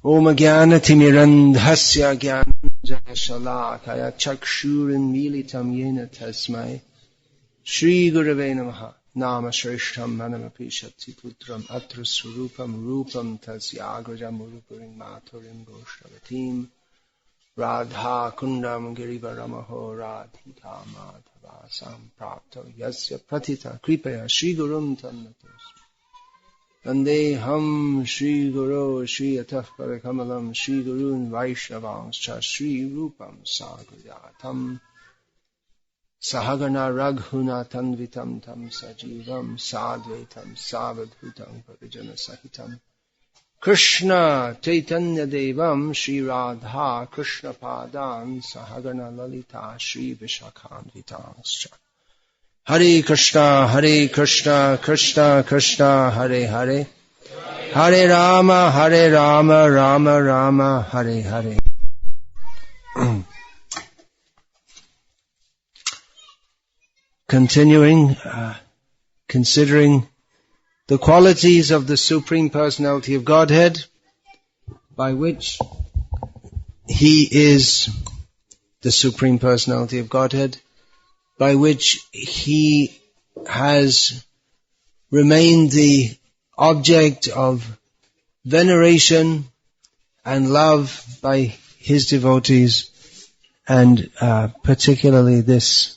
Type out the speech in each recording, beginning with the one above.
Om Jnana-timirandhasya Jnana-shalakaya Chakshurinmilitam Yena Tasmai Shri Gurave Namaha Nama Shrishtam Manamapi Shakti Putram Atra Surupam Rupam Tasyagrajam Urupurim Maturim Goshtavatim Radha Kundam Girivaramaho Radhika Madhavasam Prapto Yasya Pratita Kripaya Shri Gurum Tannatos Vandeham Shri Guru Shri Atah Parakamalam Shri Gurun Vaishnavanscha Shri Rupam Sagrajatam Sahagana Raghunatanvitam Tam Sajivam Sadvaitam Savadhutam Parijana Sahitam Krishna Chaitanya Devam Shri Radha Krishna Padan Sahagana Lalita Shri Vishakhanvitanscha Hare Krishna Krishna Krishna Hare Hare Hare Rama Rama Rama Hare Hare. Continuing, considering the qualities of the Supreme Personality of Godhead, by which He is the Supreme Personality of Godhead, by which He has remained the object of veneration and love by His devotees, and particularly this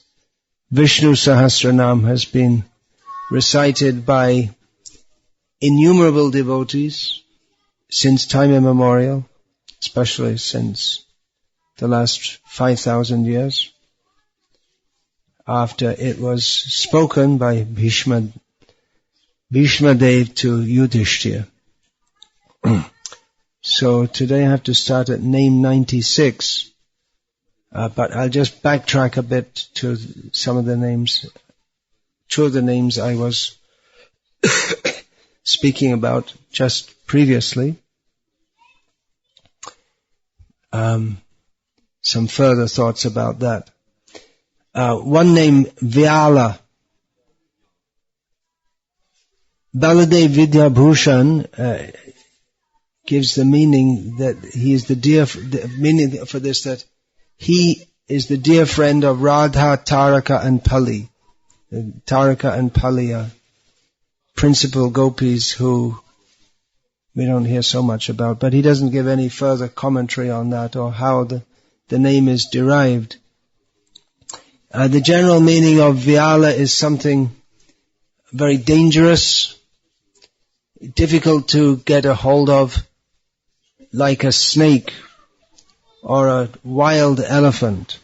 Vishnu Sahasranama has been recited by innumerable devotees since time immemorial, especially since the last 5,000 years, after it was spoken by Bhishma Dev to Yudhishthira. So today I have to start at name 96. But I'll just backtrack a bit to some of the names, two of the names I was speaking about just previously. Some further thoughts about that. One name, Vyala. Baladev Vidyabhushan gives the meaning that he is the meaning for this, that he is the dear friend of Radha, Taraka and Pali. Taraka and Pali are principal gopis who we don't hear so much about, but he doesn't give any further commentary on that or how the name is derived. The general meaning of Vyala is something very dangerous, difficult to get a hold of, like a snake or a wild elephant.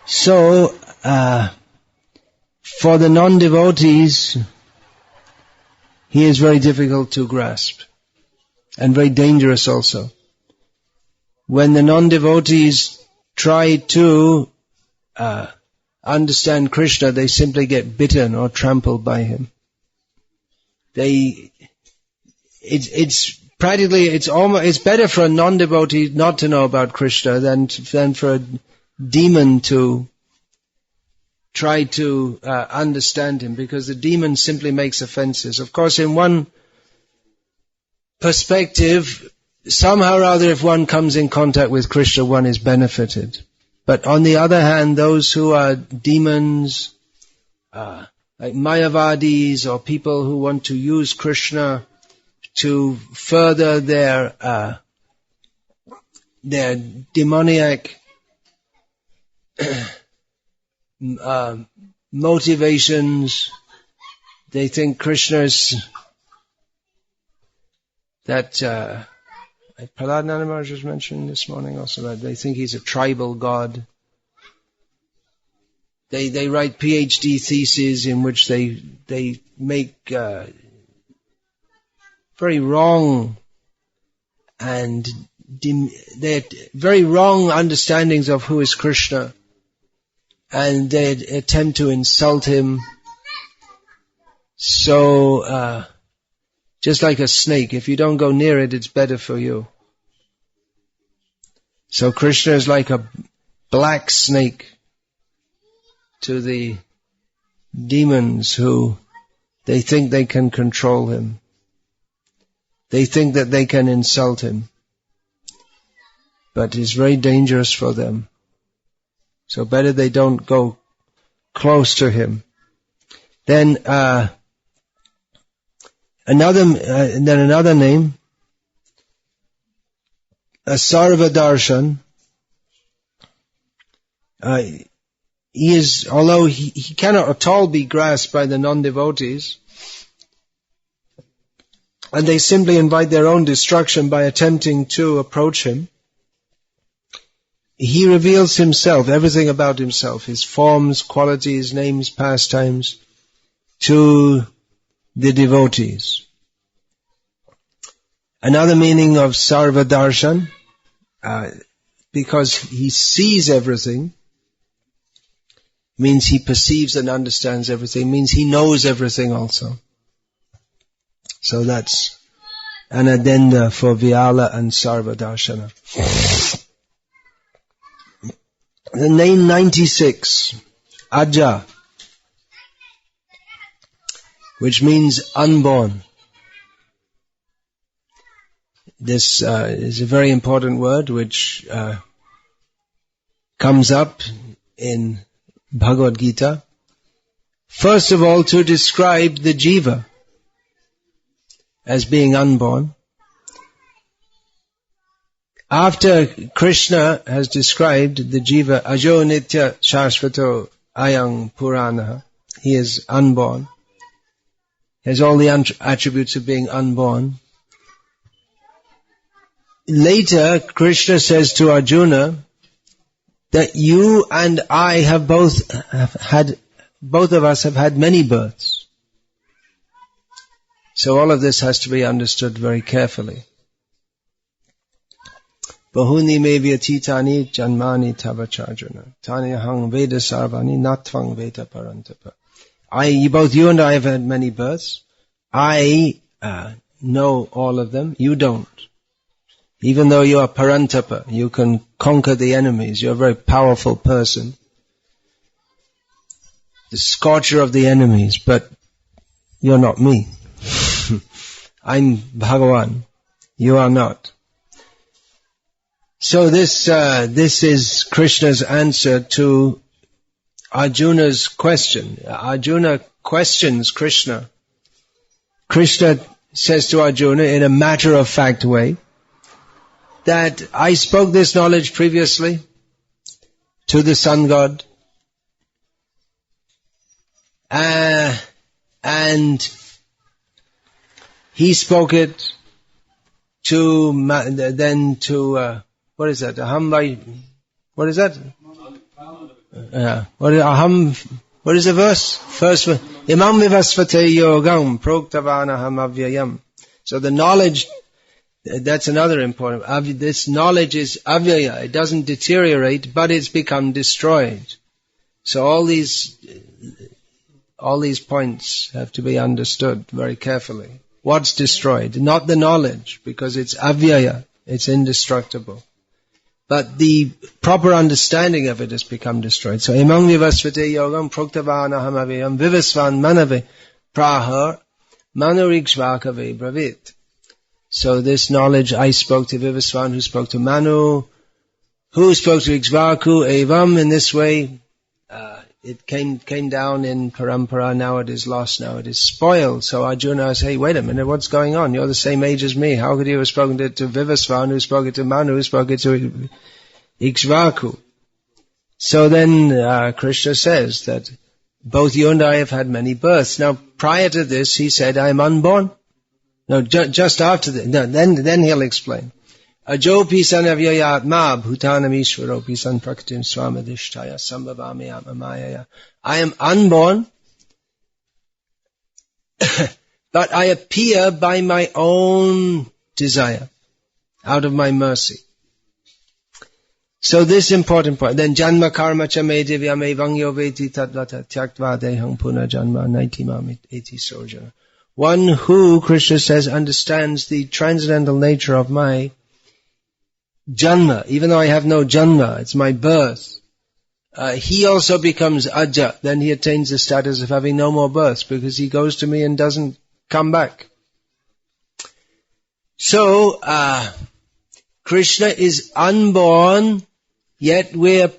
So, for the non-devotees, he is very difficult to grasp and very dangerous also. When the non-devotees try to understand Krishna, they simply get bitten or trampled by him. It's better for a non-devotee not to know about Krishna than for a demon to try to understand him, because the demon simply makes offenses. Of course, in one perspective, somehow or other, if one comes in contact with Krishna, one is benefited. But on the other hand, those who are demons, like Mayavadis or people who want to use Krishna to further their demoniac motivations, they think Krishna is that Prahlad Maharaj was mentioned this morning also, that they think he's a tribal god. They write PhD theses in which they make very wrong and they're very wrong understandings of who is Krishna, and they attempt to insult him. So, just like a snake, if you don't go near it, it's better for you. So Krishna is like a black snake to the demons who They think they can control him. They think that they can insult him. But it's very dangerous for them. So better they don't go close to him. Then another name, Sarvadarshan. Although he cannot at all be grasped by the non-devotees, and they simply invite their own destruction by attempting to approach him, he reveals himself, everything about himself, his forms, qualities, names, pastimes, to the devotees. Another meaning of Sarvadarshan, because he sees everything, means he perceives and understands everything, means he knows everything also. So that's an addenda for Vyala and Sarvadarshana. The name 96, Ajah, which means unborn. This is a very important word which comes up in Bhagavad Gita. First of all, to describe the jiva as being unborn. After Krishna has described the jiva, Ajo Nitya Shashvato Ayang Purana, he is unborn, he has all the attributes of being unborn. Later, Krishna says to Arjuna that you and I have both of us have had many births. So all of this has to be understood very carefully. Bahuni me vyatitani janmani tavacharjuna. Tani ahang veda sarvani natvang veda parantapa. Both you and I have had many births. I know all of them. You don't. Even though you are parantapa, you can conquer the enemies. You're a very powerful person. The scorcher of the enemies, but you're not me. I'm Bhagavan. You are not. So this is Krishna's answer to Arjuna's question. Arjuna questions Krishna. Krishna says to Arjuna in a matter-of-fact way that I spoke this knowledge previously to the sun god, and he spoke it to what is that? What is that? What is the verse? First verse. Imam vivasvate yogam proktavanaham avyayam. So the knowledge, that's another important. This knowledge is avyaya. It doesn't deteriorate, but it's become destroyed. So all these points have to be understood very carefully. What's destroyed? Not the knowledge, because it's avyaya. It's indestructible. But the proper understanding of it has become destroyed. So, imam vivasvate yogam proktavanaham avyayam vivasvan manave prahar manurikshvakave bravit. So this knowledge, I spoke to Vivasvan, who spoke to Manu, who spoke to Ikshvaku, Evam. In this way, it came down in parampara. Now it is lost. Now it is spoiled. So Arjuna says, hey, wait a minute, what's going on? You're the same age as me. How could you have spoken to Vivasvan, who spoke it to Manu, who spoke it to Ikshvaku? So then Krishna says that both you and I have had many births. Now, prior to this, he said, I am unborn. No, just after that. No, then he'll explain. Ajo pisan avyayatma bhutanam ishvaro pisan prakatim swamadishtaya sambhavami amayaya. I am unborn, but I appear by my own desire, out of my mercy. So this important point. Then janma karma cha me divyam evangyo veti tadvata tyaktva deham puna janma naitimam eti sojana. One who, Krishna says, understands the transcendental nature of my janma, even though I have no janma, it's my birth. he also becomes Ajah. Then he attains the status of having no more births, because he goes to me and doesn't come back. So, Krishna is unborn, yet we're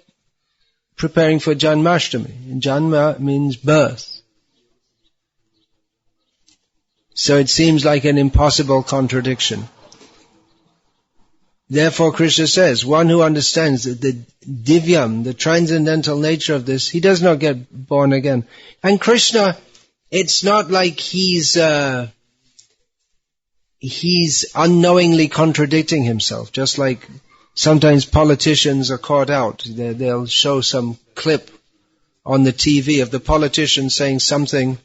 preparing for Janmashtami. And Janma means birth. So it seems like an impossible contradiction. Therefore Krishna says, one who understands the divyam, the transcendental nature of this, he does not get born again. And Krishna, it's not like he's unknowingly contradicting himself, just like sometimes politicians are caught out. They'll show some clip on the TV of the politician saying something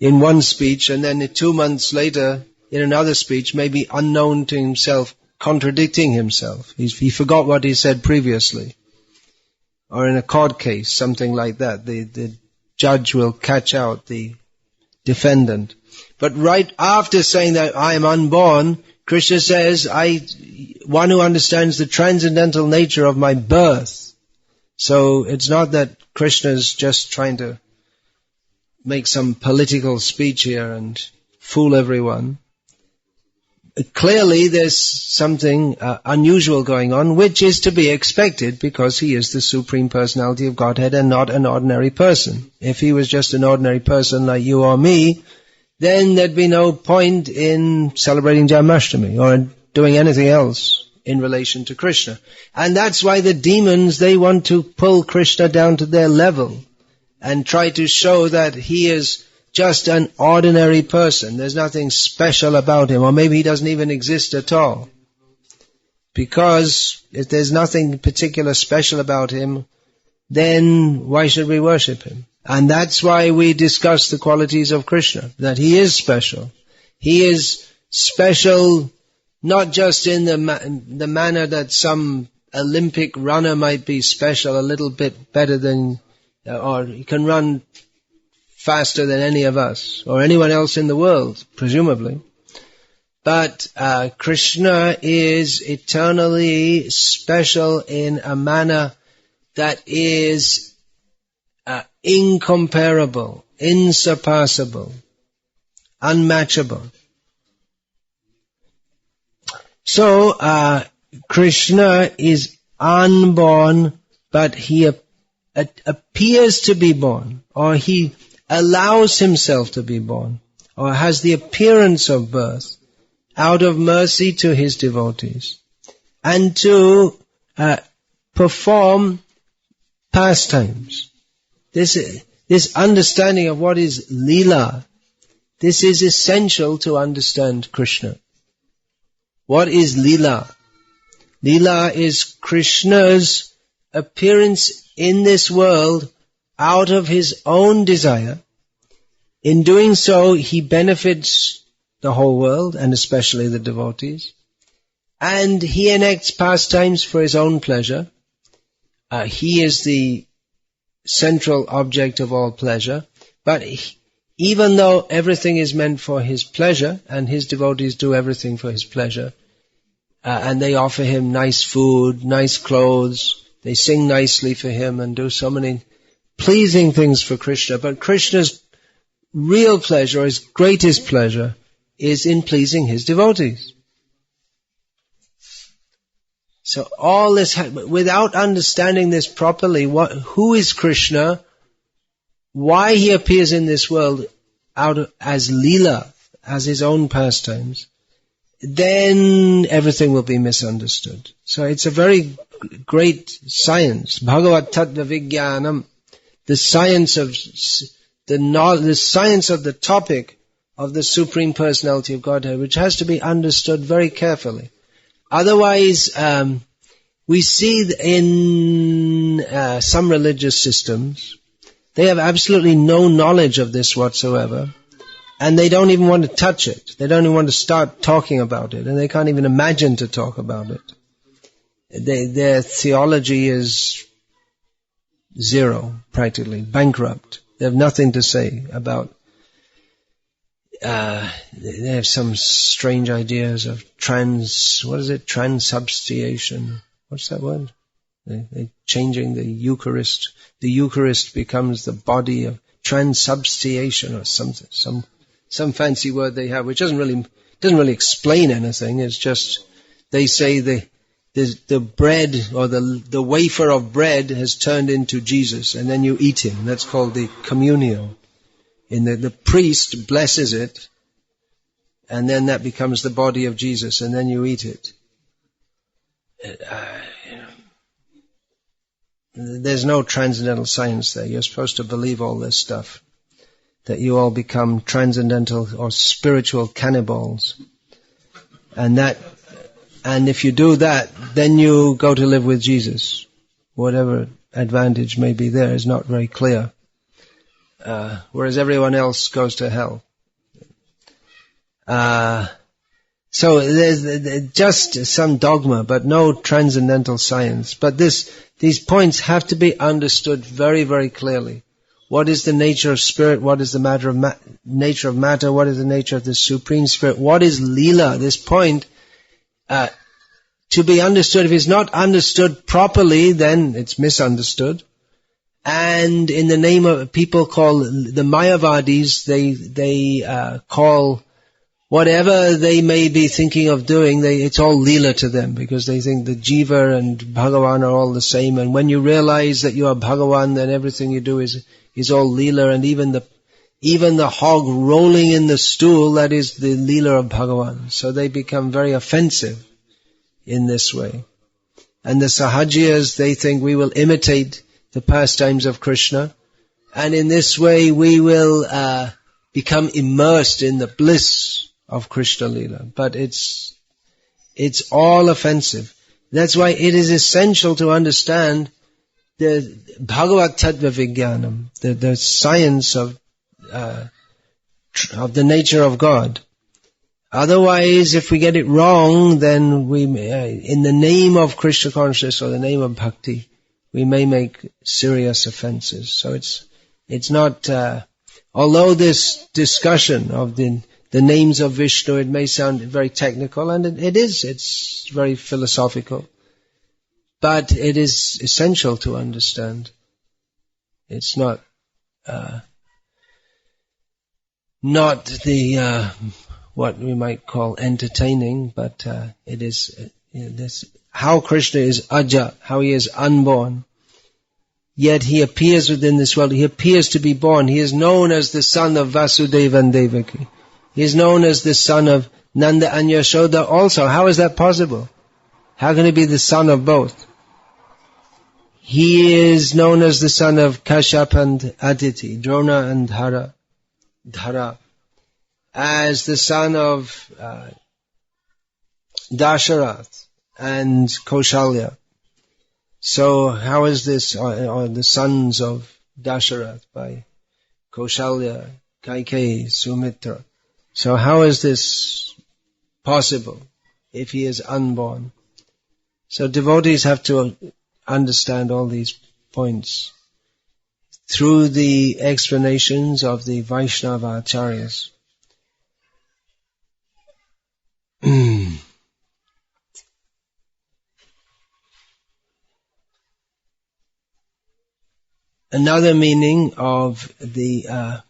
in one speech, and then 2 months later, in another speech, maybe unknown to himself, contradicting himself. He forgot what he said previously. Or in a court case, something like that. The judge will catch out the defendant. But right after saying that I am unborn, Krishna says, one who understands the transcendental nature of my birth. So it's not that Krishna is just trying to make some political speech here and fool everyone. Clearly there's something unusual going on, which is to be expected because he is the Supreme Personality of Godhead and not an ordinary person. If he was just an ordinary person like you or me, then there'd be no point in celebrating Janmashtami or doing anything else in relation to Krishna. And that's why the demons, they want to pull Krishna down to their level and try to show that he is just an ordinary person. There's nothing special about him, or maybe he doesn't even exist at all. Because if there's nothing particular special about him, then why should we worship him? And that's why we discuss the qualities of Krishna, that he is special. He is special not just in the manner that some Olympic runner might be special, a little bit better than, or he can run faster than any of us, or anyone else in the world, presumably. But Krishna is eternally special in a manner that is incomparable, insurpassable, unmatchable. So, Krishna is unborn, but he appears to be born, or he allows himself to be born, or has the appearance of birth, out of mercy to his devotees, and to perform pastimes. This understanding of what is Lila, this is essential to understand Krishna. What is Lila? Lila is Krishna's appearance in this world out of his own desire. In doing so, he benefits the whole world, and especially the devotees. And he enacts pastimes for his own pleasure. He is the central object of all pleasure. But even though everything is meant for his pleasure, and his devotees do everything for his pleasure, and they offer him nice food, nice clothes, they sing nicely for him and do so many pleasing things for Krishna, but Krishna's real pleasure, his greatest pleasure, is in pleasing his devotees. So all this, without understanding this properly, who is Krishna, why he appears in this world as Lila, as his own pastimes, then everything will be misunderstood. So it's a very great science, Bhagavat Tattva Vijnanam, the science of the topic of the Supreme Personality of Godhead, which has to be understood very carefully. Otherwise, we see in some religious systems, they have absolutely no knowledge of this whatsoever, and they don't even want to touch it. They don't even want to start talking about it, and they can't even imagine to talk about it. Their theology is zero, practically, bankrupt. They have nothing to say about, they have some strange ideas of transubstantiation. What's that word? They're changing the Eucharist. The Eucharist becomes the body of transubstantiation, or some fancy word they have, which doesn't really explain anything. It's just they say the bread or the wafer of bread has turned into Jesus, and then you eat him. That's called the communion. And the priest blesses it, and then that becomes the body of Jesus, and then you eat it. There's no transcendental science there. You're supposed to believe all this stuff, that you all become transcendental or spiritual cannibals. And if you do that, then you go to live with Jesus. Whatever advantage may be there is not very clear. Whereas everyone else goes to hell. So there's just some dogma, but no transcendental science. But these points have to be understood very, very clearly. What is the nature of spirit? What is the nature of matter? What is the nature of the Supreme Spirit? What is Lila? This point, to be understood. If it's not understood properly, then it's misunderstood. And in the name of, people call the Mayavadis, they call whatever they may be thinking of doing, it's all Leela to them, because they think the Jiva and Bhagavan are all the same. And when you realize that you are Bhagavan, then everything you do is all Leela. And even the hog rolling in the stool, that is the Leela of Bhagavan. So they become very offensive in this way. And the Sahajiyas, they think we will imitate the pastimes of Krishna, and in this way we will become immersed in the bliss of Krishna Lila. But it's all offensive. That's why it is essential to understand the Bhagavad Tattva Vijnanam, the science of the nature of God. Otherwise, if we get it wrong, then we may, in the name of Krishna consciousness or the name of Bhakti, we may make serious offenses. So it's not, although this discussion of the names of Vishnu, it may sound very technical, and it's very philosophical, but it is essential to understand. It's not the, what we might call entertaining, but it is this, how Krishna is Ajah, how he is unborn. Yet he appears within this world. He appears to be born. He is known as the son of Vasudeva and Devaki. He is known as the son of Nanda and Yashoda also. How is that possible? How can he be the son of both? He is known as the son of Kashyap and Aditi, Drona and Dhara. As the son of Dasharath and Kaushalya. So how is this, or the sons of Dasharath by Kaushalya, Kaikeyi, Sumitra? So how is this possible if he is unborn? So devotees have to understand all these points through the explanations of the Vaishnava Acharyas. Another meaning of the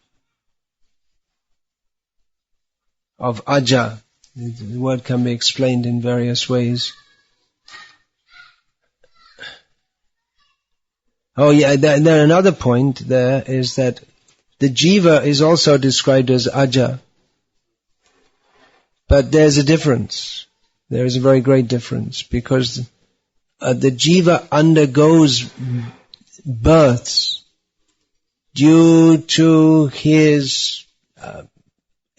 of Ajah, the word can be explained in various ways. Oh yeah, then another point there is that the Jiva is also described as Ajah. But there's a difference. There is a very great difference, because the Jiva undergoes births due to his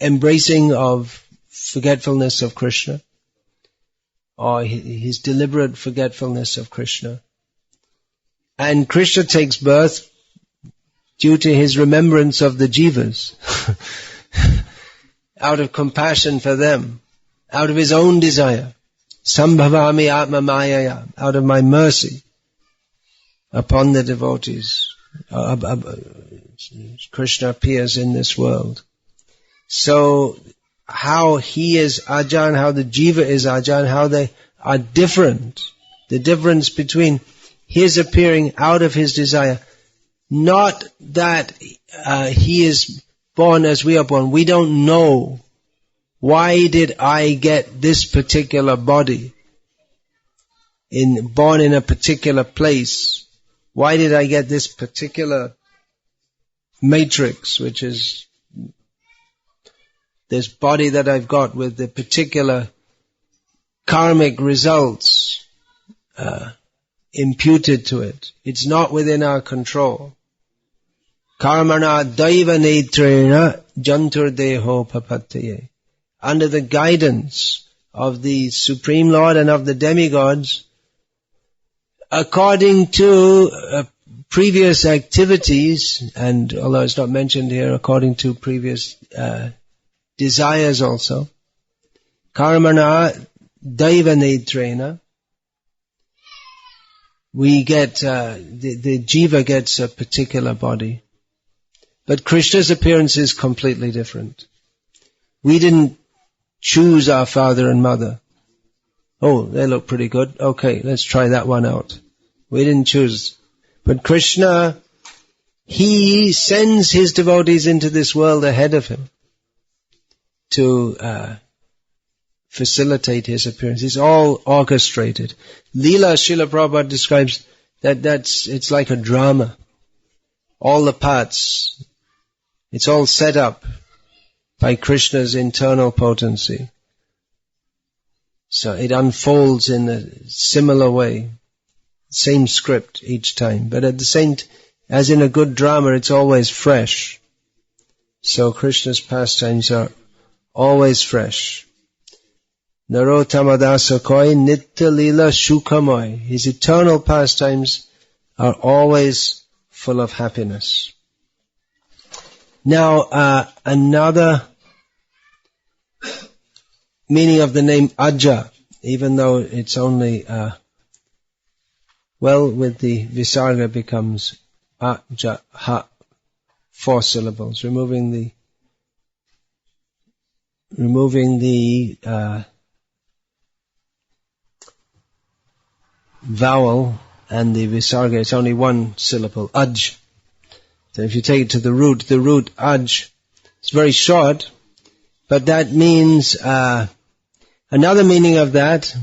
embracing of forgetfulness of Krishna, or his deliberate forgetfulness of Krishna. And Krishna takes birth due to his remembrance of the Jivas, out of compassion for them, out of his own desire. Sambhavami atma mayaya, out of my mercy upon the devotees. Krishna appears in this world. So how he is Ajah and how the Jiva is Ajah and how they are different. The difference between his appearing out of his desire. Not that he is born as we are born. We don't know, why did I get this particular body, born in a particular place? Why did I get this particular matrix, which is this body that I've got with the particular karmic results imputed to it? It's not within our control. Karmana daiva netrena jantur deho papataye. Under the guidance of the Supreme Lord and of the demigods, according to previous activities, and although it's not mentioned here, according to previous desires also, karmana daiva netrena, we get, the jiva gets a particular body. But Krishna's appearance is completely different. We didn't choose our father and mother. Oh, they look pretty good. Okay, let's try that one out. We didn't choose. But Krishna, he sends his devotees into this world ahead of him to facilitate his appearance. It's all orchestrated. Leela, Srila Prabhupada describes it's like a drama. All the parts, it's all set up by Krishna's internal potency. So it unfolds in a similar way. Same script each time. But at the same as in a good drama, it's always fresh. So Krishna's pastimes are always fresh. Narottamadasakoi nitya lila shukamoy. His eternal pastimes are always full of happiness. Now, another meaning of the name Ajah, even though it's only, with the visarga becomes Ajah, 4 syllables, removing the vowel and the visarga, it's only 1 syllable, Aj. So if you take it to the root Aj, it's very short, but that means, another meaning of that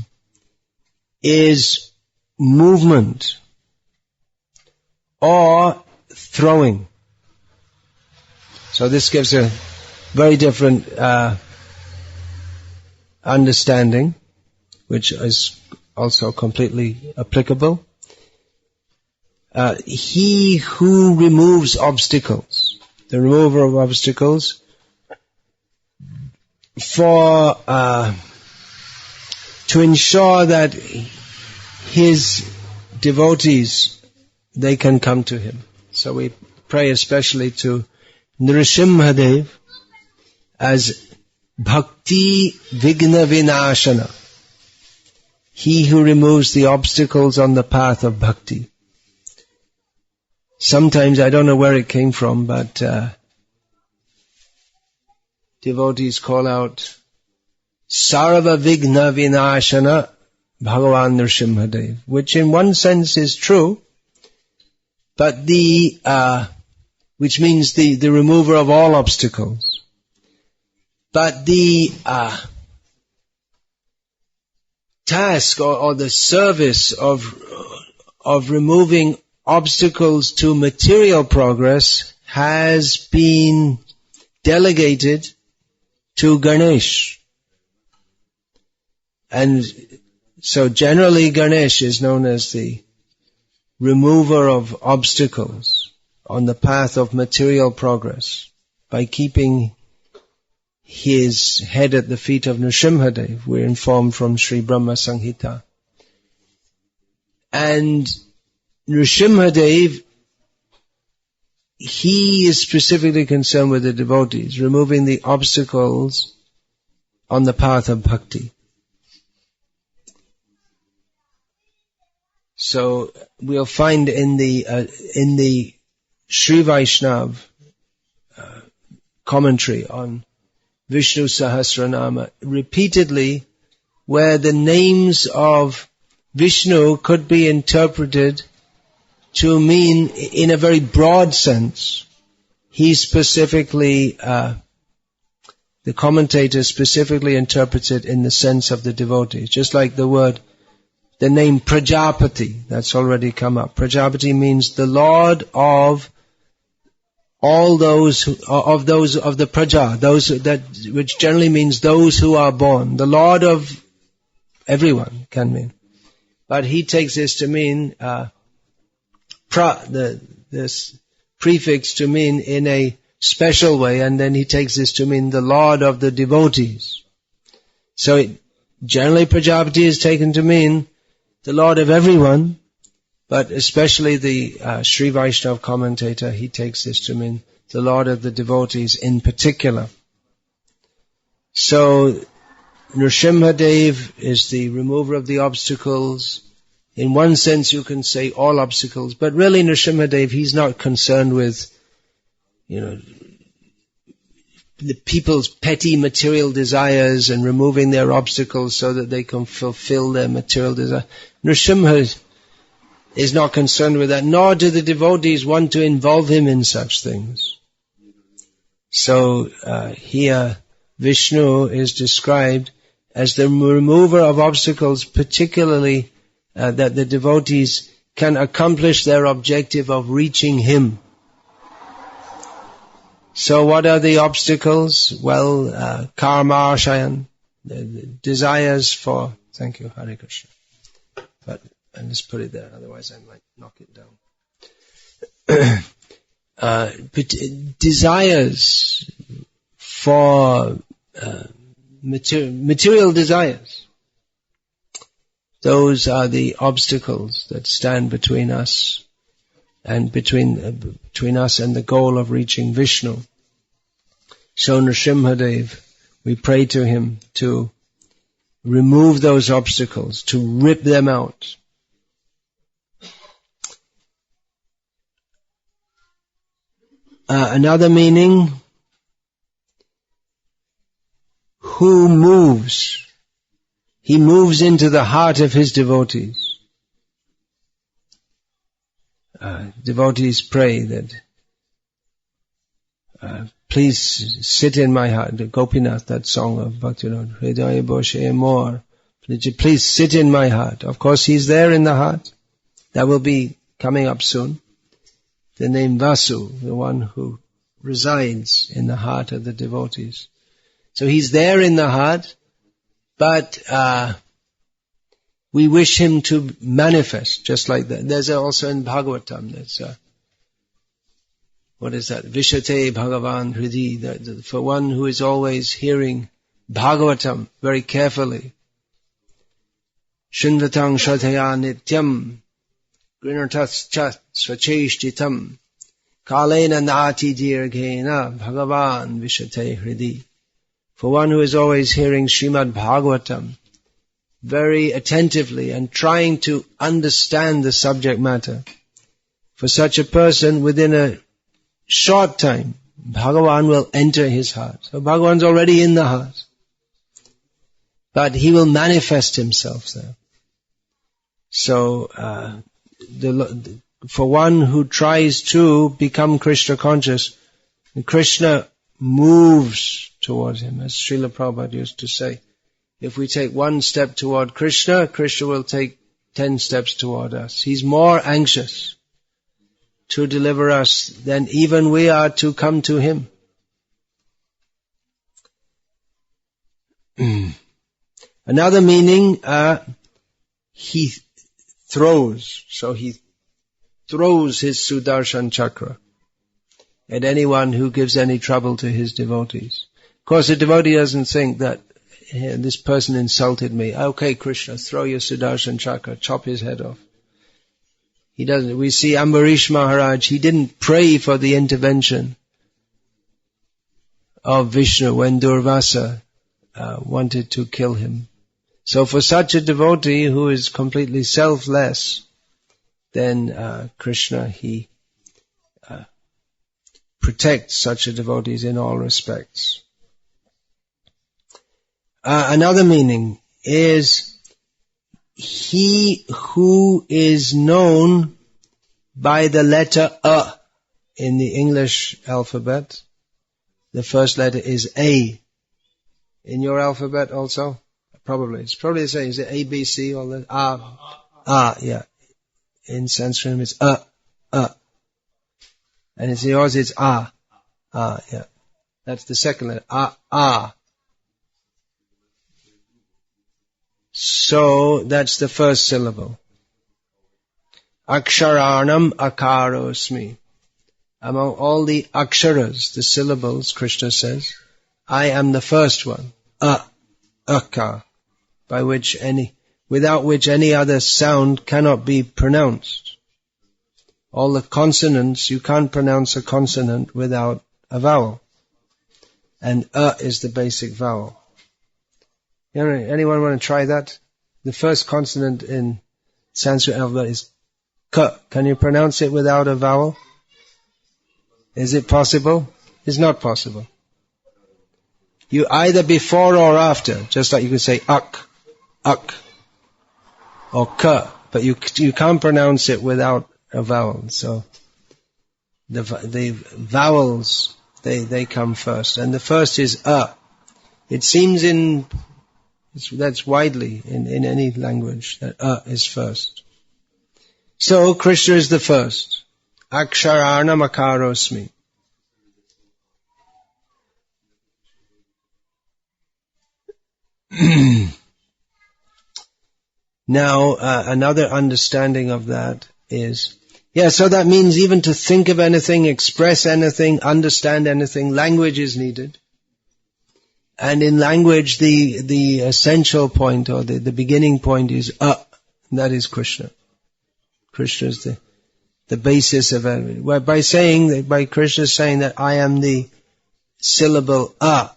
is movement or throwing. So this gives a very different understanding, which is also completely applicable. He who removes obstacles, the remover of obstacles, for to ensure that his devotees, they can come to him. So we pray especially to Nrsimhadev as Bhakti Vigna Vinashana, he who removes the obstacles on the path of bhakti. Sometimes, I don't know where it came from, but devotees call out Sarva Vigna Vinashana Bhagavan Nrsimhadev, which in one sense is true, but which means the remover of all obstacles. But the task or the service of removing obstacles to material progress has been delegated to Ganesh. And so generally Ganesh is known as the remover of obstacles on the path of material progress by keeping his head at the feet of Nrsimhadev. We're informed from Sri Brahma Samhita. And Nrsimhadev, he is specifically concerned with the devotees, removing the obstacles on the path of bhakti. So we'll find in the Sri Vaishnav commentary on Vishnu Sahasranama, repeatedly where the names of Vishnu could be interpreted to mean, in a very broad sense, he specifically, the commentator specifically interprets it in the sense of the devotees. Just like the name Prajapati, that's already come up. Prajapati means the Lord of all those of the praja, which generally means those who are born. The Lord of everyone can mean. But he takes this to mean, this prefix to mean in a special way, and then he takes this to mean the Lord of the devotees. So generally Prajapati is taken to mean the Lord of everyone, but especially the Sri Vaishnava commentator, he takes this to mean the Lord of the devotees in particular. So Nrsimhadev is the remover of the obstacles. In one sense you can say all obstacles, but really Nrsimhadev, he's not concerned with, the people's petty material desires and removing their obstacles so that they can fulfill their material desire. Nrsimha is not concerned with that, nor do the devotees want to involve him in such things. So here Vishnu is described as the remover of obstacles, particularly that the devotees can accomplish their objective of reaching him. So what are the obstacles? Well, karma ashayan, the desires for, thank you, Hare Krishna. But I'll just put it there, otherwise I might knock it down. Desires for material desires. Those are the obstacles that stand between us and between us and the goal of reaching Vishnu. So Nrsimhadev, we pray to him to remove those obstacles, to rip them out. Another meaning, who moves? He moves into the heart of his devotees. Devotees pray that, please sit in my heart. The Gopinath, that song of Bhakti, Hridaya Boshe More. Please sit in my heart. Of course, he's there in the heart. That will be coming up soon. The name Vasu, the one who resides in the heart of the devotees. So he's there in the heart, but we wish him to manifest, just like that. There's also in Bhagavatam, there's what is that? Vishate Bhagavan Hridi, for one who is always hearing Bhagavatam very carefully. Shinvatang Shataya Nityam Grinartas Chat Swacheshtitam Kalena Nati Dirghena Bhagavan Vishate Hridi. For one who is always hearing Srimad Bhagavatam very attentively and trying to understand the subject matter, for such a person, within a short time, Bhagavan will enter his heart. So Bhagavan's already in the heart, but he will manifest himself there. So, for one who tries to become Krishna conscious, Krishna moves towards him, as Srila Prabhupada used to say. If we take one step toward Krishna, Krishna will take 10 steps toward us. He's more anxious to deliver us than even we are to come to him. Another meaning, he throws. So he throws his Sudarshan Chakra at anyone who gives any trouble to his devotees. Of course, the devotee doesn't think that, hey, this person insulted me. Okay, Krishna, throw your Sudarshan Chakra, chop his head off. He doesn't. We see Ambarish Maharaj, he didn't pray for the intervention of Vishnu when Durvasa wanted to kill him. So for such a devotee who is completely selfless, then Krishna, he protects such a devotee in all respects. Another meaning is he who is known by the letter A in the English alphabet. The first letter is A. In your alphabet also? Probably. It's probably the same. Is it A, B, C, or the A, yeah. In Sanskrit it's A. And it's yours, it's A, yeah. That's the second letter, A. So, that's the first syllable. Aksharanam akarosmi. Among all the aksharas, the syllables, Krishna says, I am the first one, akar, without which any other sound cannot be pronounced. All the consonants, you can't pronounce a consonant without a vowel. And is the basic vowel. Anyone want to try that? The first consonant in Sanskrit alphabet is K. Can you pronounce it without a vowel? Is it possible? It's not possible. You either before or after, just like you could say ak, or K, but you can't pronounce it without a vowel. So the vowels, they come first. And the first is A. It seems that's widely in any language that A is first. So Krishna is the first. Aksharanam akarosmi. Now, another understanding of that is, so that means even to think of anything, express anything, understand anything, language is needed. And in language, the essential point or the beginning point is A, that is Krishna. Krishna is the basis of everything. By Krishna saying that I am the syllable A,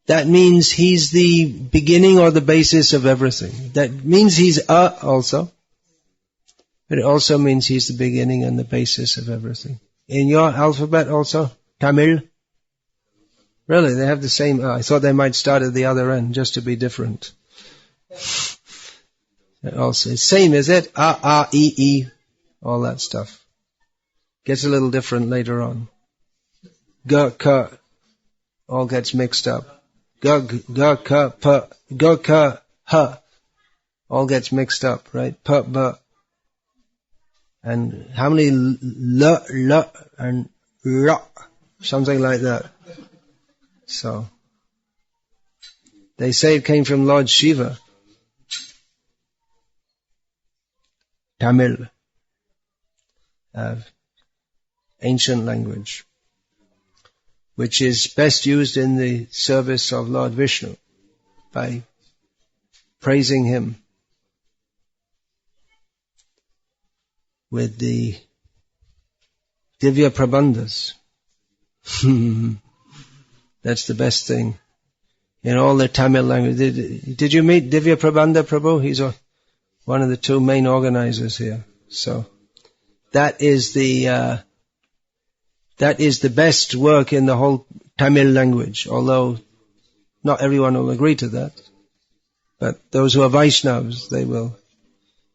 that means he's the beginning or the basis of everything. That means he's A also. But it also means he's the beginning and the basis of everything. In your alphabet also, Tamil? Really, they have the same A. I thought they might start at the other end just to be different. Also, same, is it? A, E, all that stuff. Gets a little different later on. G, K, all gets mixed up. G, K, P, G, K, H, all gets mixed up, right? P, B. And how many L, and R, something like that. So, they say it came from Lord Shiva. Tamil, ancient language, which is best used in the service of Lord Vishnu by praising him with the Divya Prabandhas. That's the best thing in all the Tamil language. Did you meet Divya Prabandha Prabhu? He's one of the two main organizers here. So that is the best work in the whole Tamil language, although not everyone will agree to that. But those who are Vaishnavas, they will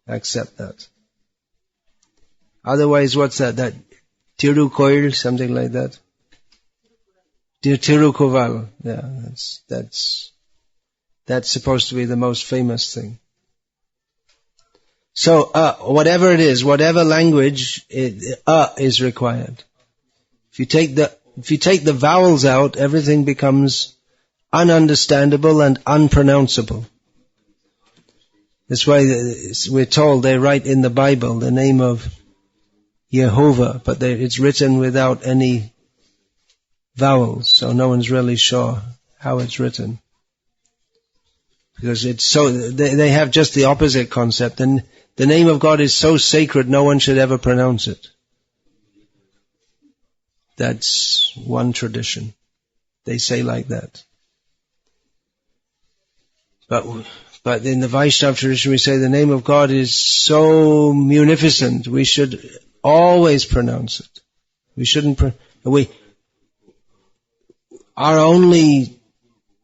accept that. Otherwise, what's that? That Tirukoil, something like that. Tirukoval. Yeah, that's supposed to be the most famous thing. So, whatever it is, whatever language, is required. If you take the vowels out, everything becomes ununderstandable and unpronounceable. That's why we're told they write in the Bible the name of Jehovah, but it's written without any vowels, so no one's really sure how it's written. Because they have just the opposite concept, and the name of God is so sacred no one should ever pronounce it. That's one tradition. They say like that. But in the Vaishnava tradition we say the name of God is so munificent, we should always pronounce it. We shouldn't, our only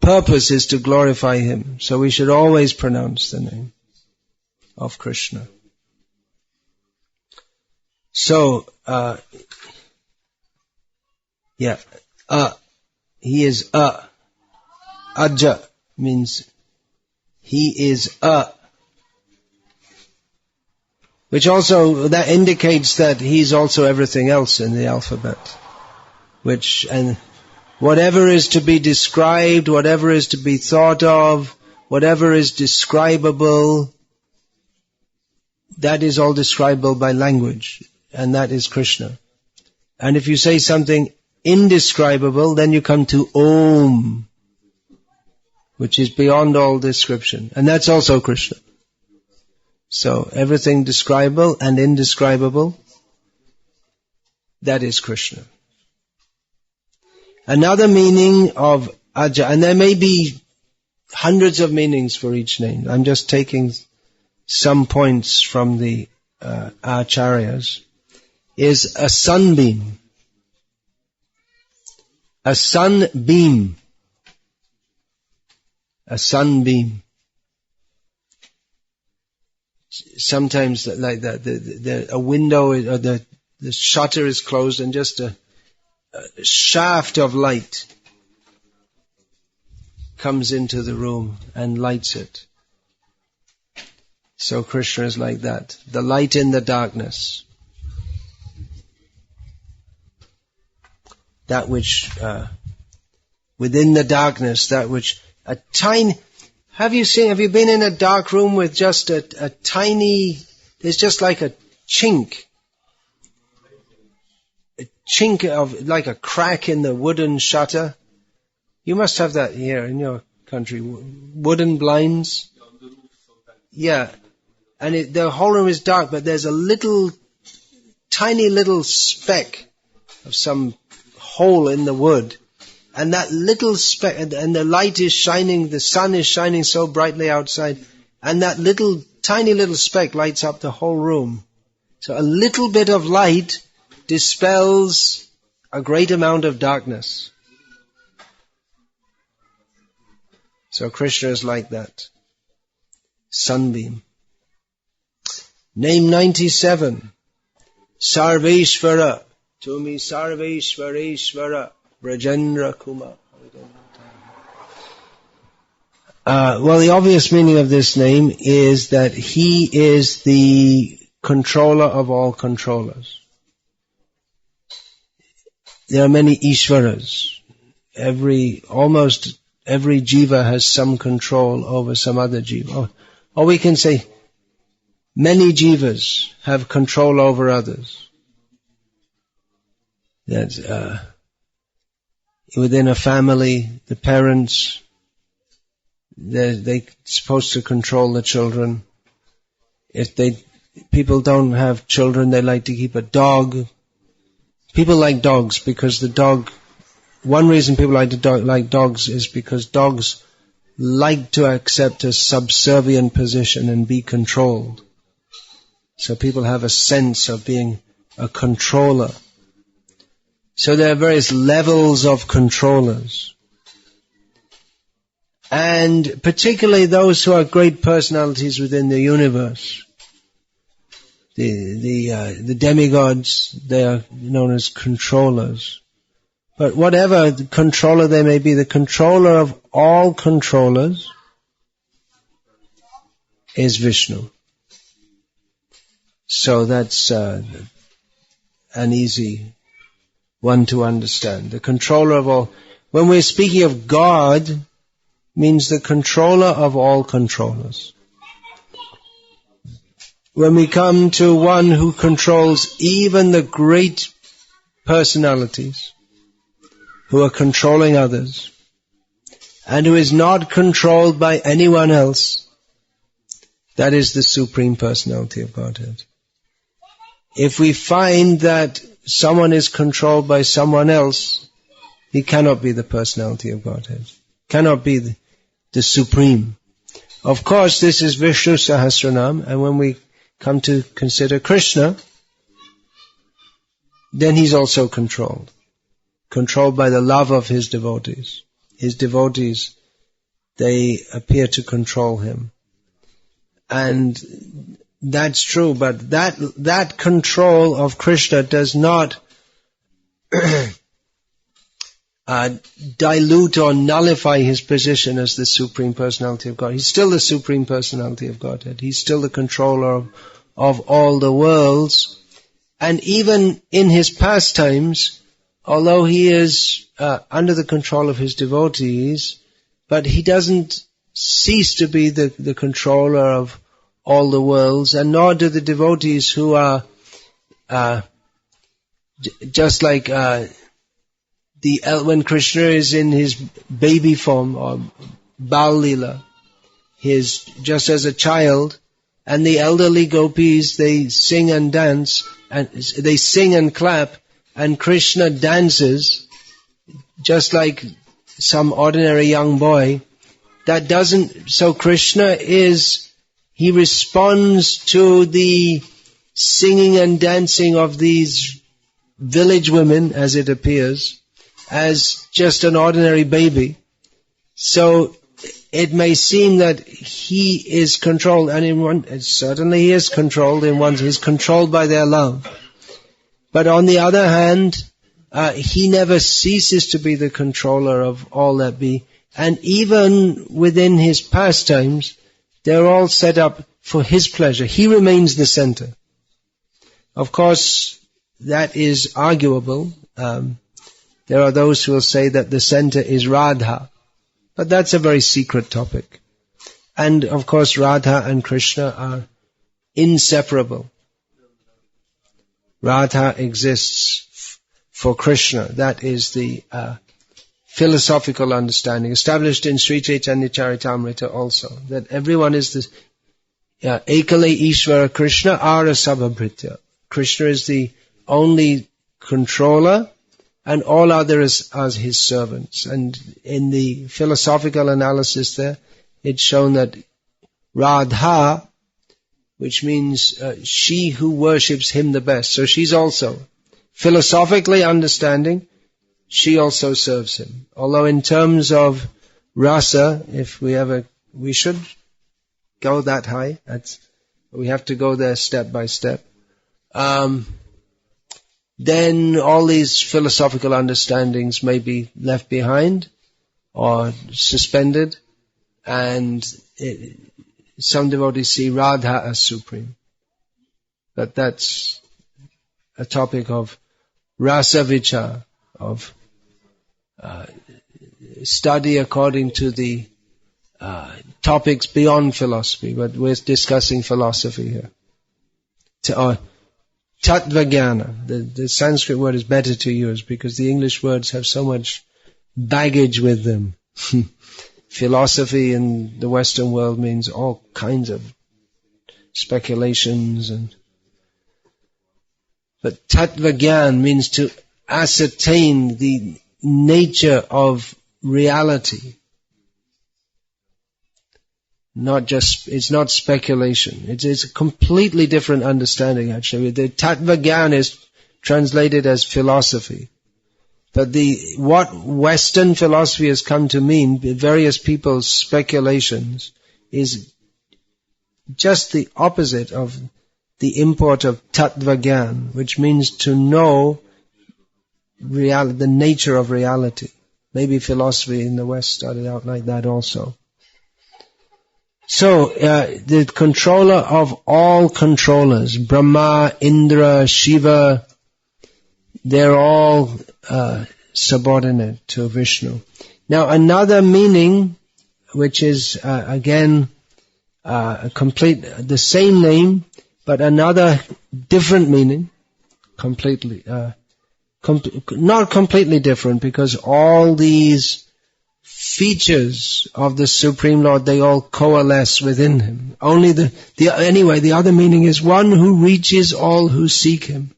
purpose is to glorify Him, so we should always pronounce the name of Krishna. So, he is Ajah means he is which also, that indicates that he's also everything else in the alphabet. And whatever is to be described, whatever is to be thought of, whatever is describable, that is all describable by language, and that is Krishna. And if you say something indescribable, then you come to Om, which is beyond all description, and that's also Krishna. So everything describable and indescribable, that is Krishna. Another meaning of Ajah, and there may be hundreds of meanings for each name. I'm just taking some points from the acharyas, is a sunbeam. A sunbeam. A sunbeam. Sometimes like that, a window or the shutter is closed and just a shaft of light comes into the room and lights it. So Krishna is like that, the light in the darkness. That which, within the darkness, that which, a tiny, have you been in a dark room with just a tiny, there's just like a chink of, like a crack in the wooden shutter? You must have that here in your country. Wooden blinds. Yeah. And the whole room is dark, but there's a tiny little speck of some hole in the wood. And that little speck, and the light is shining, the sun is shining so brightly outside, and that tiny little speck lights up the whole room. So a little bit of light dispels a great amount of darkness. So Krishna is like that. Sunbeam. Name 97. Sarvesvarah. Tumi Sarvesvareshvara. Brajendra Kumar. Well, the obvious meaning of this name is that he is the controller of all controllers. There are many Ishvaras. Almost every jiva has some control over some other jiva. Or we can say many jivas have control over others. That's within a family, the parents, they're supposed to control the children. If people don't have children, they like to keep a dog. People like dogs because one reason people like dogs is because dogs like to accept a subservient position and be controlled. So people have a sense of being a controller. So there are various levels of controllers. And particularly those who are great personalities within the universe. The demigods, they are known as controllers. But whatever the controller they may be, the controller of all controllers is Vishnu. So that's an easy one to understand. The controller of all. When we're speaking of God, means the controller of all controllers. When we come to one who controls even the great personalities who are controlling others and who is not controlled by anyone else, that is the Supreme Personality of Godhead. If we find that someone is controlled by someone else, he cannot be the Personality of Godhead. Cannot be the Supreme. Of course, this is Vishnu Sahasranama, and when we come to consider Krishna, then he's also controlled. Controlled by the love of his devotees. His devotees, they appear to control him. And That's true, but that control of Krishna does not dilute or nullify his position as the Supreme Personality of God. He's still the Supreme Personality of Godhead. He's still the controller of all the worlds. And even in his pastimes, although he is under the control of his devotees, but he doesn't cease to be the controller of all the worlds, and nor do the devotees who are just like when Krishna is in his baby form, or Bal Lila, just as a child, and the elderly gopis, they sing and dance, and they sing and clap, and Krishna dances just like some ordinary young boy. So Krishna he responds to the singing and dancing of these village women, as it appears, as just an ordinary baby. So it may seem that he is controlled, and certainly he is controlled he's controlled by their love. But on the other hand, he never ceases to be the controller of all that be. And even within his pastimes, they're all set up for his pleasure. He remains the center. Of course, that is arguable. There are those who will say that the center is Radha. But that's a very secret topic. And of course, Radha and Krishna are inseparable. Radha exists for Krishna. That is the philosophical understanding, established in Sri Chaitanya Charitamrita also, that everyone is the Ekale Ishvara Krishna Ara Sabhabhritya. Krishna is the only controller, and all others are his servants. And in the philosophical analysis there, it's shown that Radha, which means she who worships him the best. So she's also philosophically understanding, she also serves him. Although in terms of rasa, we should go that high. We have to go there step by step. Then all these philosophical understandings may be left behind or suspended, and some devotees see Radha as supreme. But that's a topic of rasa vichar, of study according to the topics beyond philosophy, but we're discussing philosophy here. Tattvajnana, the Sanskrit word is better to use because the English words have so much baggage with them. Philosophy in the Western world means all kinds of speculations, but Tattvajnana means to ascertain the nature of reality. It's not speculation. It's a completely different understanding, actually. The Tattvajnana is translated as philosophy. But what Western philosophy has come to mean, various people's speculations, is just the opposite of the import of Tattvajnana, which means to know the nature of reality. Maybe philosophy in the West started out like that also. So, the controller of all controllers, Brahma, Indra, Shiva, they're all subordinate to Vishnu. Now, another meaning, which is again the same name, but another different meaning, completely, not completely different, because all these features of the Supreme Lord, they all coalesce within him. Only the other meaning is one who reaches all who seek him.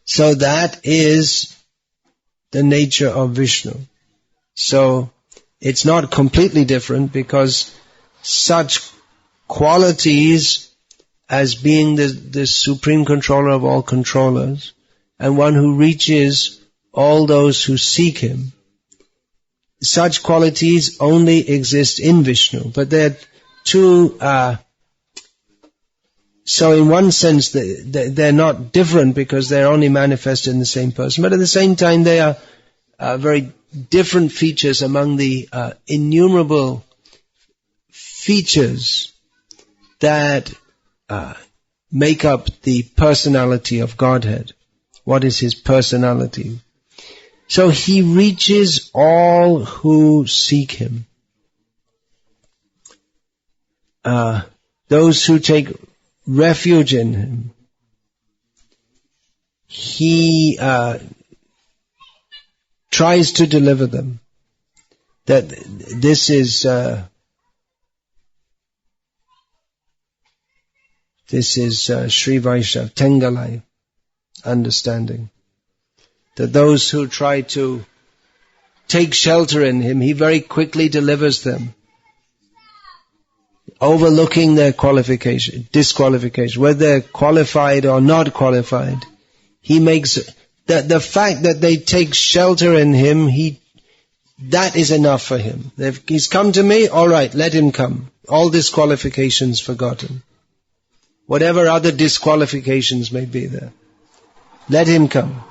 So that is the nature of Vishnu. So it's not completely different, because such qualities as being the supreme controller of all controllers, and one who reaches all those who seek him, such qualities only exist in Vishnu, but they're two, so in one sense they're not different because they're only manifested in the same person, but at the same time they are very different features among the innumerable features that make up the personality of Godhead. What is His personality? So He reaches all who seek Him. Those who take refuge in Him. He tries to deliver them. That this is Sri Vaishnav, Tengalai understanding. That those who try to take shelter in Him, He very quickly delivers them. Overlooking their disqualification, whether they're qualified or not qualified. He makes the fact that they take shelter in Him, that is enough for Him. He's come to me, all right, let him come. All disqualifications forgotten. Whatever other disqualifications may be there. Let him come.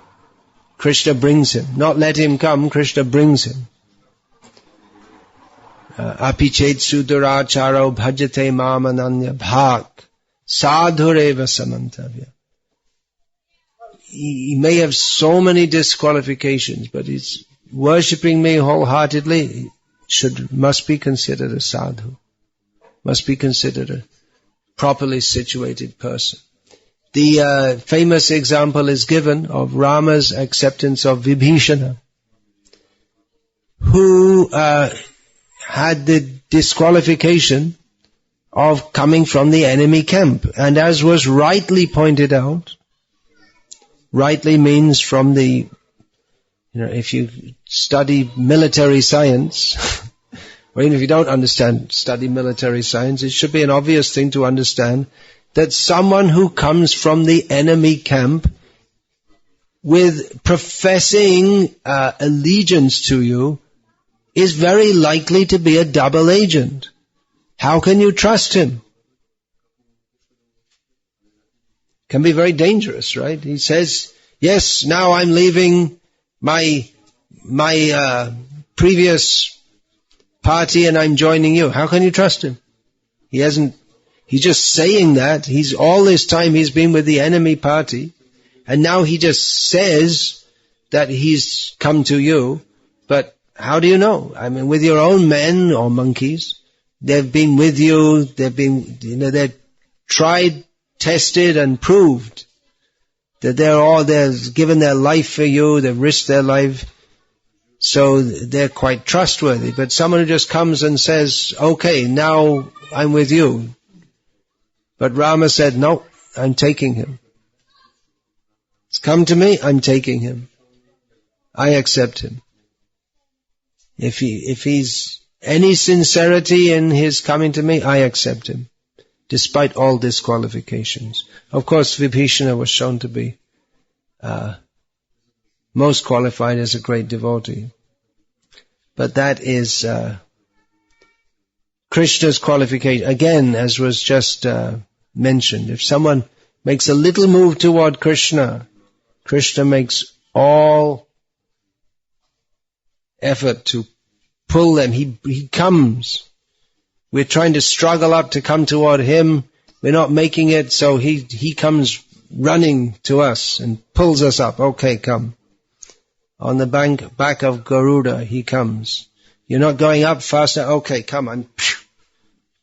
Krishna brings him. Not let him come, Krishna brings him. Apichet suduracharo bhajate mamananya bhak sadhureva samantavya. He may have so many disqualifications, but he's worshipping me wholeheartedly. Must be considered a sadhu. Must be considered a properly situated person. The famous example is given of Rama's acceptance of Vibhishana, who had the disqualification of coming from the enemy camp. And as was rightly pointed out, rightly means from the, if you study military science, or even if you don't study military science, it should be an obvious thing to understand that someone who comes from the enemy camp with professing allegiance to you is very likely to be a double agent. How can you trust him? Can be very dangerous, right? He says, yes, now I'm leaving my previous party and I'm joining you. How can you trust him? He's just saying that. All this time he's been with the enemy party, and now he just says that he's come to you, but how do you know? I mean, with your own men or monkeys, they've been with you, they've tried, tested and proved that they've given their life for you, they've risked their life, so they're quite trustworthy. But someone who just comes and says, okay, now I'm with you. But Rama said, no, I'm taking him. He's come to me, I'm taking him. I accept him. If he's any sincerity in his coming to me, I accept him, despite all disqualifications. Of course, Vibhishana was shown to be most qualified as a great devotee. But that is Krishna's qualification. Again, as was just mentioned, if someone makes a little move toward Krishna, Krishna makes all effort to pull them. He comes. We're trying to struggle up to come toward him. We're not making it, so he comes running to us and pulls us up. Okay, come. On the back of Garuda, he comes. You're not going up faster? Okay, come on.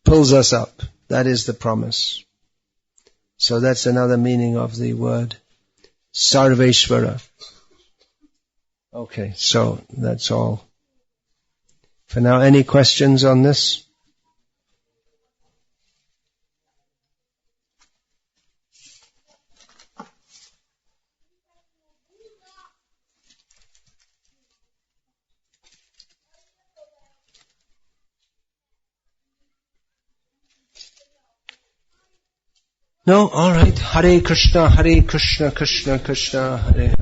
Pulls us up. That is the promise. So that's another meaning of the word Sarvesvarah. Okay, so that's all. For now, any questions on this? No? Alright. Hare Krishna, Krishna Krishna, Hare Hare.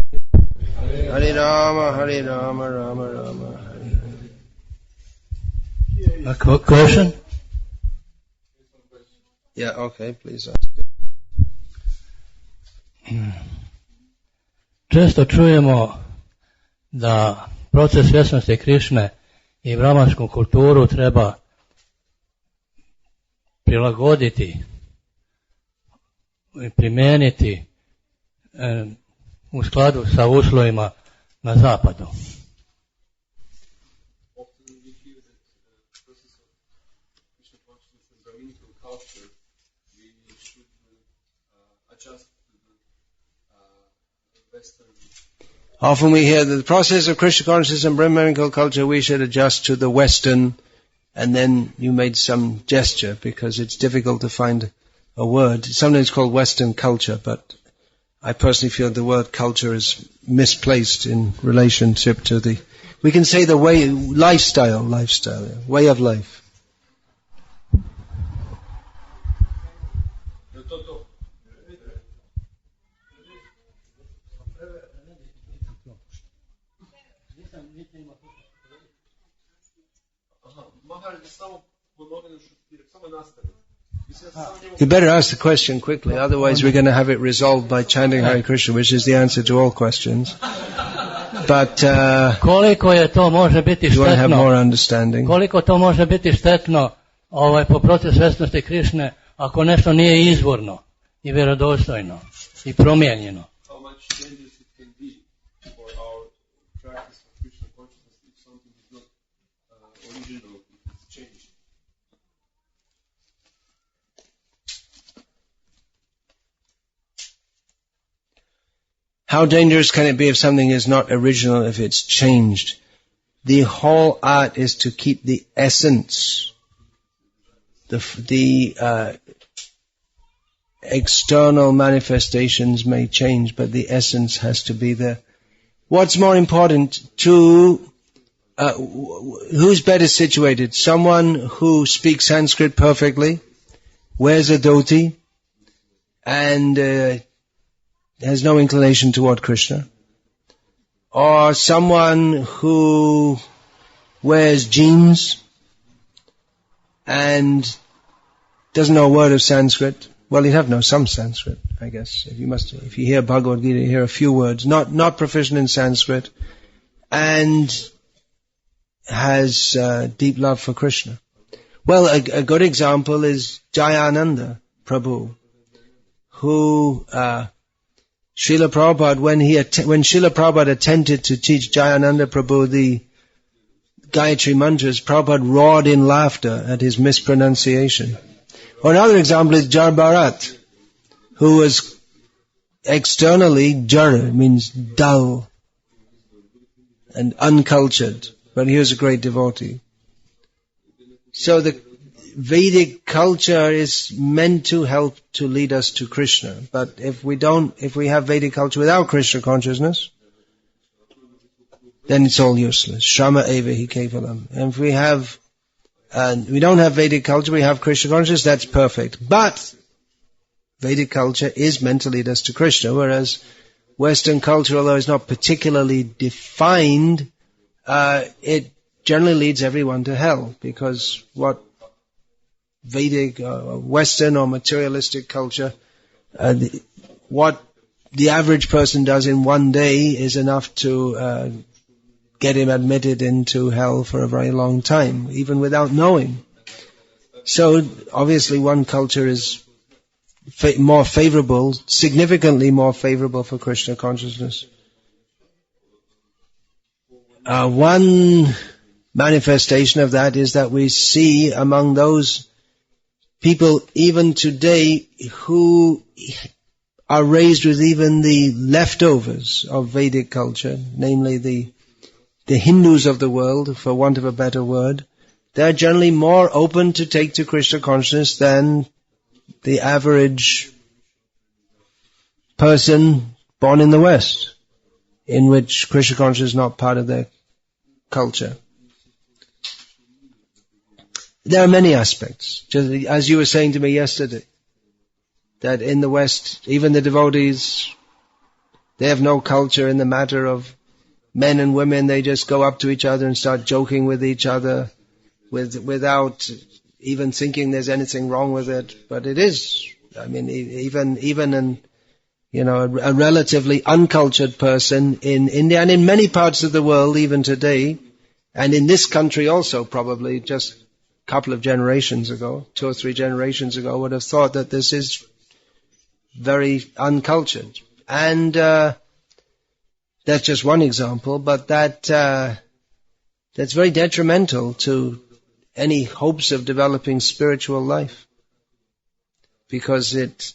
Hare Rama, Rama Rama, Hare Hare. A question? Yeah, okay, please ask it. Često čujemo da proces svjesnosti Krišne i brahmansku kulturu treba prilagoditi i primijeniti u skladu sa uslovima na zapadu. Often we hear that the process of Krishna consciousness and Brahmanical culture, we should adjust to the Western, and then you made some gesture because it's difficult to find a word. It's sometimes called Western culture, but I personally feel the word culture is misplaced in relationship to the, we can say the way, lifestyle, way of life. You better ask the question quickly, otherwise we're going to have it resolved by chanting Hare Krishna, which is the answer to all questions. But koliko je to može biti you want to have štetno? more understanding. Koliko to može biti štetno po proces svjesnosti Krišne ako nešto nije izvorno i vjerodostojno i promijenjeno? How much dangerous it can be for our practice of Krishna consciousness if something is not original, if it's changed. How dangerous can it be if something is not original, if it's changed? The whole art is to keep the essence. The external manifestations may change, but the essence has to be there. What's more important who's better situated? Someone who speaks Sanskrit perfectly, wears a dhoti, and has no inclination toward Krishna, or someone who wears jeans and doesn't know a word of Sanskrit. Well, he'd have to know some Sanskrit, I guess. If you hear Bhagavad Gita, you hear a few words, not proficient in Sanskrit, and has deep love for Krishna. Well, a good example is Jayananda Prabhu, who Srila Prabhupada, when Srila Prabhupada attempted to teach Jayananda Prabhu the Gayatri mantras, Prabhupada roared in laughter at his mispronunciation. Or another example is Jar Bharat, who was externally Jar, means dull and uncultured, but he was a great devotee. So the Vedic culture is meant to help to lead us to Krishna. But if we have Vedic culture without Krishna consciousness, then it's all useless. Shrama eva hi kevalam. And if we don't have Vedic culture, we have Krishna consciousness, that's perfect. But Vedic culture is meant to lead us to Krishna, whereas Western culture, although it's not particularly defined, it generally leads everyone to hell, because what Vedic, Western or materialistic culture, what the average person does in one day is enough to get him admitted into hell for a very long time, even without knowing. So obviously one culture is more favorable, significantly more favorable for Krishna consciousness. One manifestation of that is that we see among those people even today who are raised with even the leftovers of Vedic culture, namely the Hindus of the world, for want of a better word, they're generally more open to take to Krishna consciousness than the average person born in the West, in which Krishna consciousness is not part of their culture. There are many aspects. Just as you were saying to me yesterday, that in the West, even the devotees, they have no culture in the matter of men and women. They just go up to each other and start joking with each other without even thinking there's anything wrong with it, but it is. I mean, even in, a relatively uncultured person in India and in many parts of the world, even today, and in this country also probably just a couple of generations ago, 2 or 3 generations ago, would have thought that this is very uncultured. And that's just one example, but that's very detrimental to any hopes of developing spiritual life, because it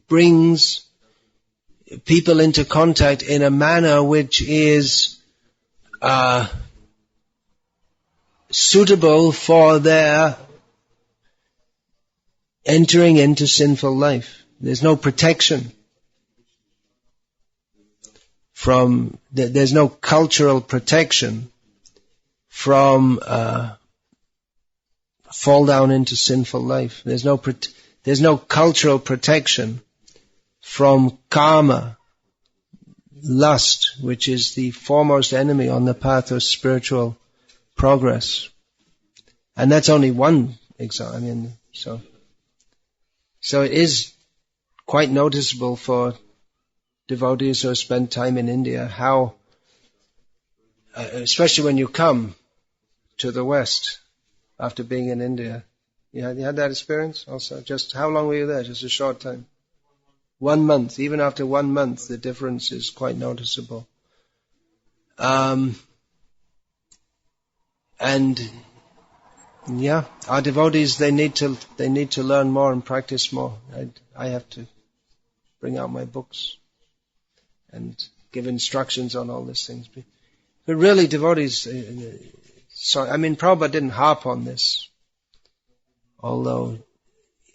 brings people into contact in a manner which is suitable for their entering into sinful life. There's no protection there's no cultural protection from fall down into sinful life. There's no cultural protection from karma, lust, which is the foremost enemy on the path of spiritual progress. And that's only one example. I mean, so it is quite noticeable for devotees who have spent time in India how, especially when you come to the West after being in India. You had that experience also? Just how long were you there? Just a short time? 1 month. Even after 1 month, the difference is quite noticeable. And our devotees, they need to learn more and practice more. I have to bring out my books and give instructions on all these things. But really, devotees, Prabhupada didn't harp on this, although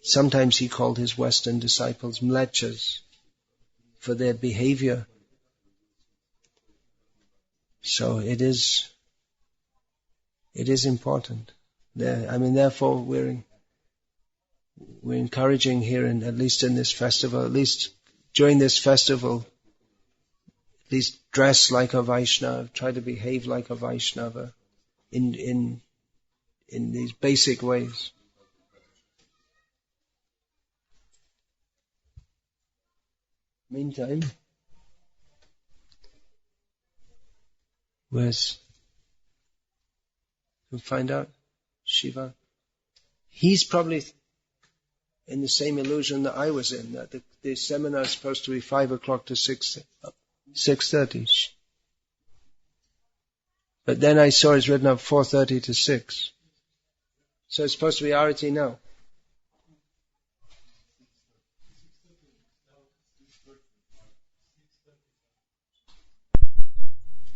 sometimes he called his Western disciples mlechas for their behavior. So it is important. Therefore we're encouraging here, at least in this festival, at least during this festival, at least dress like a Vaishnava, try to behave like a Vaishnava in these basic ways. Meantime, where's, we'll find out, Shiva. He's probably in the same illusion that I was in, that the seminar is supposed to be 5 o'clock to 6:30. But then I saw it's written up 4:30 to 6. So it's supposed to be Arati now.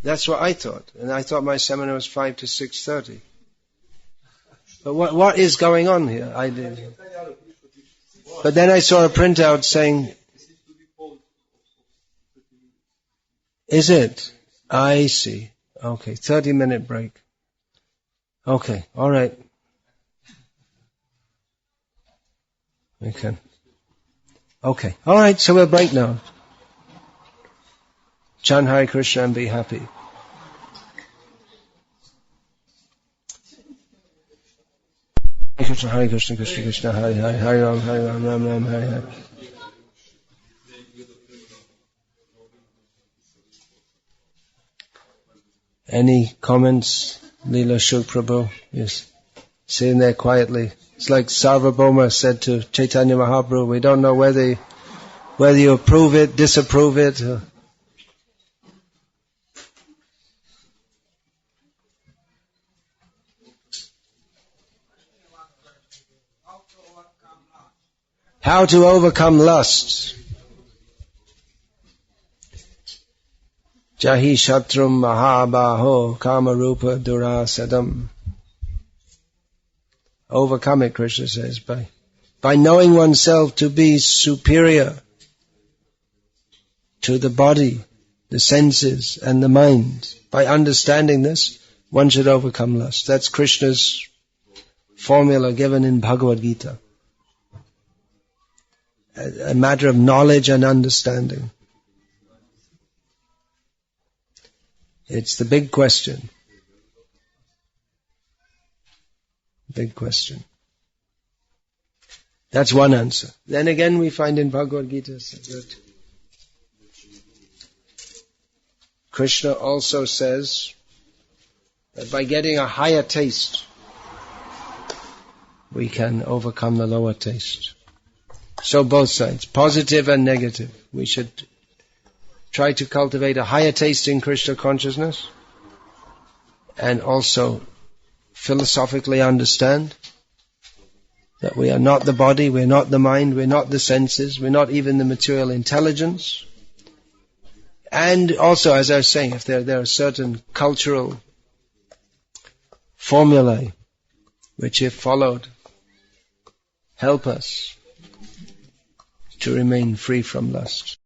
That's what I thought. And I thought my seminar was 5 to 6:30. But what is going on here? But then I saw a printout saying, is it? I see. Okay, 30-minute break. Okay, all right. We can. Okay, all right, so we'll break now. Chant Hare Krishna and be happy. Hare Krishna, Krishna Krishna, Hare Hare, Hare Ram, Ram Ram, Hare Hare. Any comments? Leela Shuk Prabhu? Yes. Sitting there quietly. It's like Sarvesvarah said to Chaitanya Mahaprabhu, we don't know whether you approve it, disapprove it. How to overcome lust. Jahi Shatrum Mahabaho Kamarupa Durasadam. Overcome it, Krishna says, by knowing oneself to be superior to the body, the senses, and the mind. By understanding this, one should overcome lust. That's Krishna's formula given in Bhagavad Gita. A matter of knowledge and understanding. It's the big question. Big question. That's one answer. Then again we find in Bhagavad Gita that Krishna also says that by getting a higher taste, we can overcome the lower taste. So both sides, positive and negative. We should try to cultivate a higher taste in Krishna consciousness and also philosophically understand that we are not the body, we're not the mind, we're not the senses, we're not even the material intelligence. And also, as I was saying, if there are certain cultural formulae which, if followed, help us to remain free from lust.